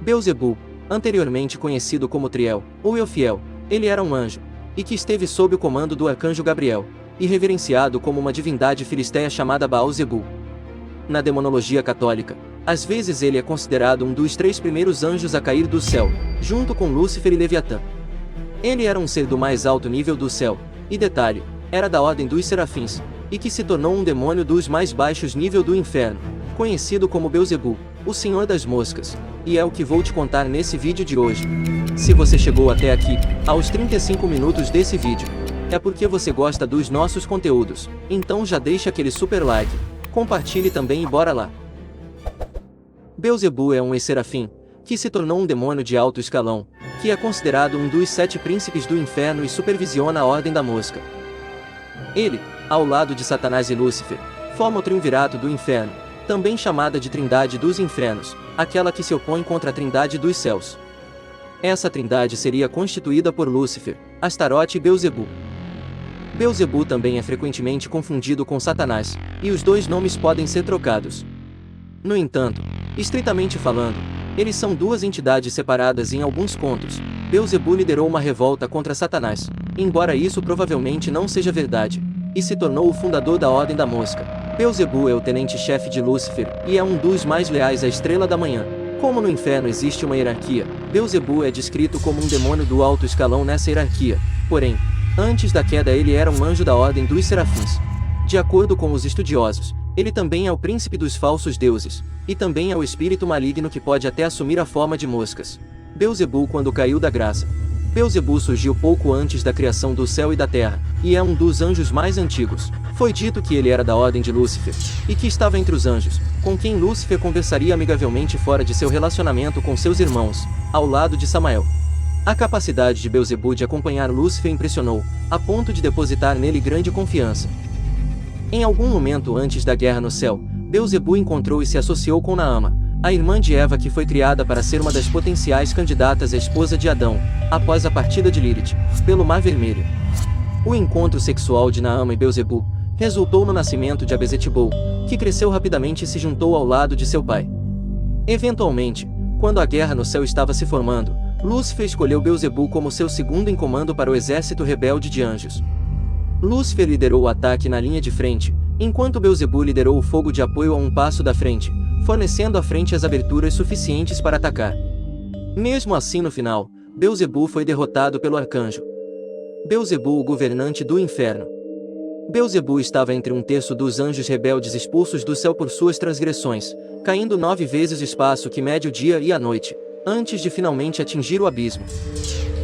Beelzebul, anteriormente conhecido como Triel, ou Eufiel, ele era um anjo, e que esteve sob o comando do arcanjo Gabriel, e reverenciado como uma divindade filisteia chamada Baal-zebul. Na demonologia católica, às vezes ele é considerado um dos 3 primeiros anjos a cair do céu, junto com Lúcifer e Leviatã. Ele era um ser do mais alto nível do céu, e detalhe, era da ordem dos serafins, e que se tornou um demônio dos mais baixos nível do inferno, conhecido como Beelzebul, o Senhor das Moscas, e é o que vou te contar nesse vídeo de hoje. Se você chegou até aqui, aos 35 minutos desse vídeo, é porque você gosta dos nossos conteúdos, então já deixa aquele super like, compartilhe também e bora lá! Beelzebul é um ex-serafim, que se tornou um demônio de alto escalão, que é considerado um dos 7 príncipes do inferno e supervisiona a Ordem da Mosca. Ele, ao lado de Satanás e Lúcifer, forma o triunvirato do inferno, também chamada de Trindade dos Infernos, aquela que se opõe contra a Trindade dos Céus. Essa trindade seria constituída por Lúcifer, Astarote e Beelzebul. Beelzebul também é frequentemente confundido com Satanás, e os dois nomes podem ser trocados. No entanto, estritamente falando, eles são 2 entidades separadas em alguns contos. Beelzebul liderou uma revolta contra Satanás, embora isso provavelmente não seja verdade, e se tornou o fundador da Ordem da Mosca. Beelzebul é o tenente-chefe de Lúcifer, e é um dos mais leais à Estrela da Manhã. Como no inferno existe uma hierarquia, Beelzebul é descrito como um demônio do alto escalão nessa hierarquia, porém, antes da queda ele era um anjo da Ordem dos Serafins. De acordo com os estudiosos, ele também é o príncipe dos falsos deuses, e também é o espírito maligno que pode até assumir a forma de moscas. Beelzebul quando caiu da graça. Beelzebul surgiu pouco antes da criação do céu e da terra, e é um dos anjos mais antigos. Foi dito que ele era da ordem de Lúcifer, e que estava entre os anjos, com quem Lúcifer conversaria amigavelmente fora de seu relacionamento com seus irmãos, ao lado de Samael. A capacidade de Beelzebul de acompanhar Lúcifer impressionou, a ponto de depositar nele grande confiança. Em algum momento antes da guerra no céu, Beelzebul encontrou e se associou com Naama, a irmã de Eva que foi criada para ser uma das potenciais candidatas à esposa de Adão, após a partida de Lilith, pelo Mar Vermelho. O encontro sexual de Naama e Beelzebul resultou no nascimento de Abezetbul, que cresceu rapidamente e se juntou ao lado de seu pai. Eventualmente, quando a guerra no céu estava se formando, Lúcifer escolheu Beelzebul como seu segundo em comando para o exército rebelde de anjos. Lúcifer liderou o ataque na linha de frente, enquanto Beelzebul liderou o fogo de apoio a um passo da frente, fornecendo à frente as aberturas suficientes para atacar. Mesmo assim no final, Beelzebul foi derrotado pelo arcanjo. Beelzebul, o governante do inferno. Beelzebul estava entre 1/3 dos anjos rebeldes expulsos do céu por suas transgressões, caindo 9 vezes o espaço que mede o dia e a noite, antes de finalmente atingir o abismo.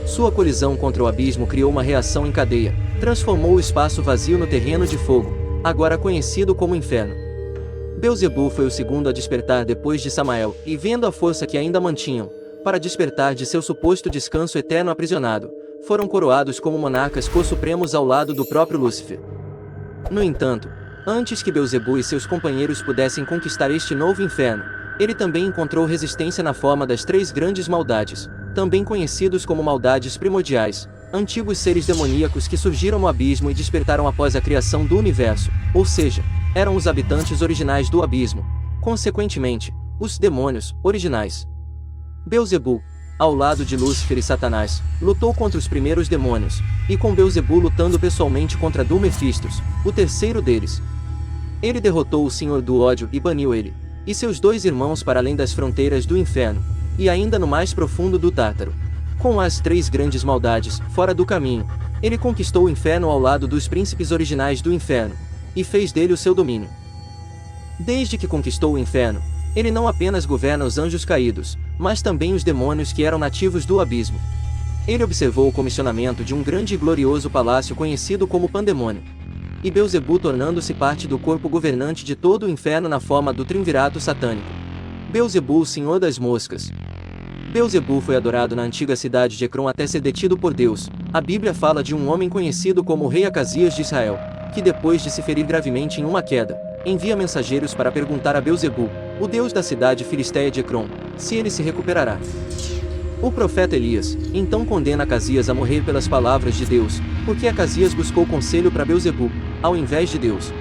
Sua colisão contra o abismo criou uma reação em cadeia, transformou o espaço vazio no terreno de fogo, agora conhecido como inferno. Beelzebul foi o segundo a despertar depois de Samael, e vendo a força que ainda mantinham, para despertar de seu suposto descanso eterno aprisionado, foram coroados como monarcas co-supremos ao lado do próprio Lúcifer. No entanto, antes que Beelzebul e seus companheiros pudessem conquistar este novo inferno, ele também encontrou resistência na forma das 3 grandes maldades, também conhecidos como maldades primordiais, antigos seres demoníacos que surgiram no abismo e despertaram após a criação do universo, ou seja, eram os habitantes originais do abismo, consequentemente, os demônios originais. Beelzebul, ao lado de Lúcifer e Satanás, lutou contra os primeiros demônios, e com Beelzebul lutando pessoalmente contra Mephistos, o terceiro deles. Ele derrotou o Senhor do Ódio e baniu ele, e seus 2 irmãos para além das fronteiras do inferno, e ainda no mais profundo do Tártaro. Com as 3 grandes maldades fora do caminho, ele conquistou o inferno ao lado dos príncipes originais do inferno, e fez dele o seu domínio. Desde que conquistou o inferno, ele não apenas governa os anjos caídos, mas também os demônios que eram nativos do abismo. Ele observou o comissionamento de um grande e glorioso palácio conhecido como Pandemônio, e Beelzebul tornando-se parte do corpo governante de todo o inferno na forma do triunvirato satânico. Beelzebul, Senhor das Moscas. Beelzebul foi adorado na antiga cidade de Ecrom até ser detido por Deus. A Bíblia fala de um homem conhecido como o rei Acasias de Israel, que depois de se ferir gravemente em uma queda, envia mensageiros para perguntar a Beelzebul, o deus da cidade filisteia de Ecrom, se ele se recuperará. O profeta Elias, então condena Acasias a morrer pelas palavras de Deus, porque Acasias buscou conselho para Beelzebul, ao invés de Deus.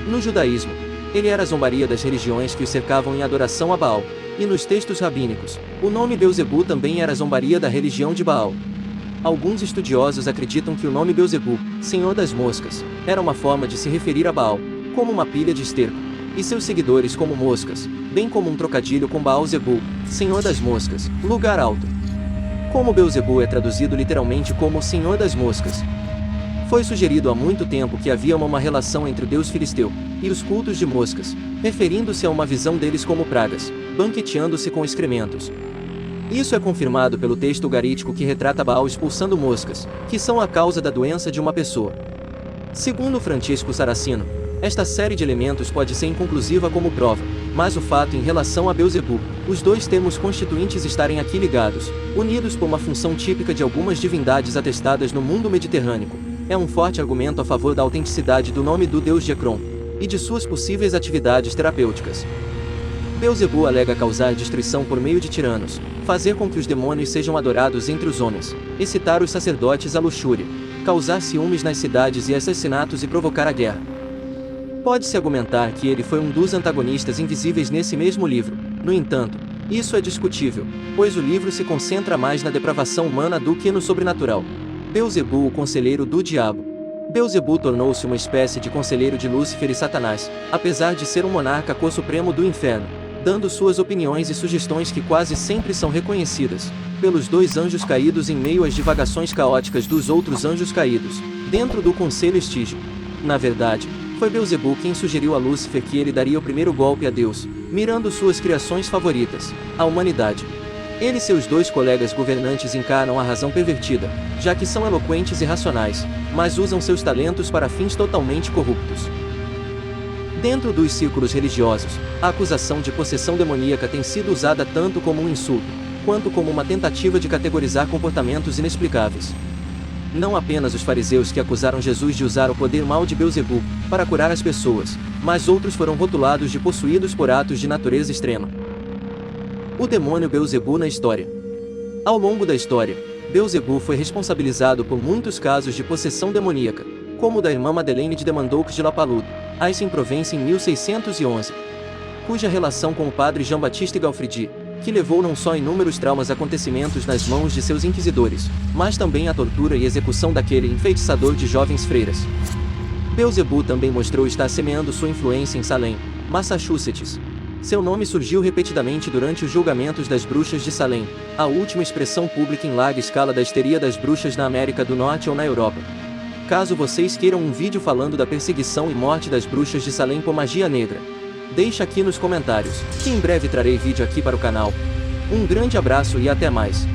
No judaísmo, ele era a zombaria das religiões que o cercavam em adoração a Baal, E nos textos rabínicos, o nome Beuzebu também era zombaria da religião de Baal. Alguns estudiosos acreditam que o nome Beuzebu, Senhor das Moscas, era uma forma de se referir a Baal, como uma pilha de esterco, e seus seguidores como moscas, bem como um trocadilho com Baal-Zebu, Senhor das Moscas, lugar alto. Como Beuzebu é traduzido literalmente como Senhor das Moscas. Foi sugerido há muito tempo que havia uma relação entre o deus filisteu e os cultos de moscas, referindo-se a uma visão deles como pragas, banqueteando-se com excrementos. Isso é confirmado pelo texto ugarítico que retrata Baal expulsando moscas, que são a causa da doença de uma pessoa. Segundo Francisco Saracino, esta série de elementos pode ser inconclusiva como prova, mas o fato em relação a Beuzebu, os dois termos constituintes estarem aqui ligados, unidos por uma função típica de algumas divindades atestadas no mundo mediterrâneo, é um forte argumento a favor da autenticidade do nome do deus de Ekron, e de suas possíveis atividades terapêuticas. Beuzebu alega causar destruição por meio de tiranos, fazer com que os demônios sejam adorados entre os homens, excitar os sacerdotes à luxúria, causar ciúmes nas cidades e assassinatos e provocar a guerra. Pode-se argumentar que ele foi um dos antagonistas invisíveis nesse mesmo livro. No entanto, isso é discutível, pois o livro se concentra mais na depravação humana do que no sobrenatural. Beuzebu, o conselheiro do diabo. Beuzebu tornou-se uma espécie de conselheiro de Lúcifer e Satanás, apesar de ser um monarca co-supremo do inferno, dando suas opiniões e sugestões que quase sempre são reconhecidas pelos dois anjos caídos em meio às divagações caóticas dos outros anjos caídos, dentro do conselho estígio. Na verdade, foi Beuzebu quem sugeriu a Lúcifer que ele daria o primeiro golpe a Deus, mirando suas criações favoritas, a humanidade. Ele e seus dois colegas governantes encarnam a razão pervertida, já que são eloquentes e racionais, mas usam seus talentos para fins totalmente corruptos. Dentro dos círculos religiosos, a acusação de possessão demoníaca tem sido usada tanto como um insulto, quanto como uma tentativa de categorizar comportamentos inexplicáveis. Não apenas os fariseus que acusaram Jesus de usar o poder mau de Beuzebu para curar as pessoas, mas outros foram rotulados de possuídos por atos de natureza extrema. O demônio Beuzebu na história. Ao longo da história, Beuzebu foi responsabilizado por muitos casos de possessão demoníaca, como o da irmã Madeleine de Demandouques de La Palude, Aix-en-Provence em 1611, cuja relação com o padre Jean-Baptiste Galfridi, que levou não só inúmeros traumas acontecimentos nas mãos de seus inquisidores, mas também a tortura e execução daquele enfeitiçador de jovens freiras. Beuzebu também mostrou estar semeando sua influência em Salem, Massachusetts. Seu nome surgiu repetidamente durante os julgamentos das bruxas de Salem, a última expressão pública em larga escala da histeria das bruxas na América do Norte ou na Europa. Caso vocês queiram um vídeo falando da perseguição e morte das bruxas de Salem por magia negra, deixa aqui nos comentários, que em breve trarei vídeo aqui para o canal. Um grande abraço e até mais.